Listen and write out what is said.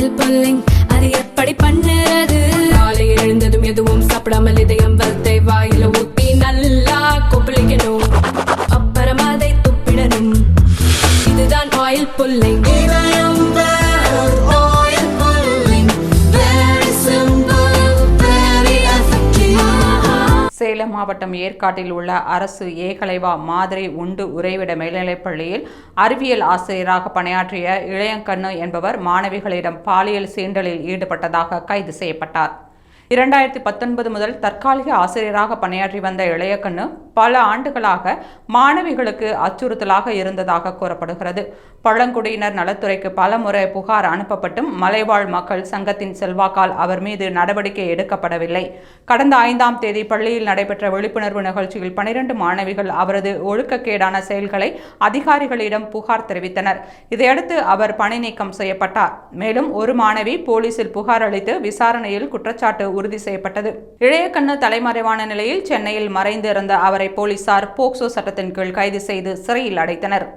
Oil pulling அது எப்படி பண்ணுறது? காலையில் எழுந்ததும் எதுவும் சாப்பிடாமல் இதயம் வளர்த்தை வாயில ஊத்தி நல்லா கொப்பளிக்கணும், அப்புறம் அதை துப்பிடணும். இதுதான் ஆயில் புல்லிங். சேலம் மாவட்டம் ஏற்காட்டில் உள்ள அரசு ஏகலைவா மாதிரி உண்டு உறைவிட மேல்நிலைப்பள்ளியில் அறிவியல் ஆசிரியராக பணியாற்றிய இளையங்கண்ணு என்பவர் மாணவிகளிடம் பாலியல் சீண்டலில் ஈடுபட்டதாக கைது செய்யப்பட்டார். 2019 முதல் தற்காலிக ஆசிரியராக பணியாற்றி வந்த இளையக்கண்ணு பல ஆண்டுகளாக மாணவிகளுக்கு அச்சுறுத்தலாக இருந்ததாக கூறப்படுகிறது. பழங்குடியினர் நலத்துறைக்கு பல முறை புகார் அனுப்பப்பட்டும் மலைவாழ் மக்கள் சங்கத்தின் செல்வாக்கால் அவர் மீது நடவடிக்கை எடுக்கப்படவில்லை. கடந்த 5ஆம் தேதி பள்ளியில் நடைபெற்ற விழிப்புணர்வு நிகழ்ச்சியில் 12 மாணவிகள் அவரது ஒழுக்கக்கேடான செயல்களை அதிகாரிகளிடம் புகார் தெரிவித்தனர். இதையடுத்து அவர் பணி நீக்கம் செய்யப்பட்டார். மேலும் ஒரு மாணவி போலீசில் புகார் அளித்து விசாரணையில் குற்றச்சாட்டு உறுதி செய்யப்பட்டது. இளையக்கண்ணு தலைமறைவான நிலையில் சென்னையில் மறைந்து இருந்த அவரை போலீசார் போக்சோ சட்டத்தின் கீழ் கைது செய்து சிறையில் அடைத்தனர்.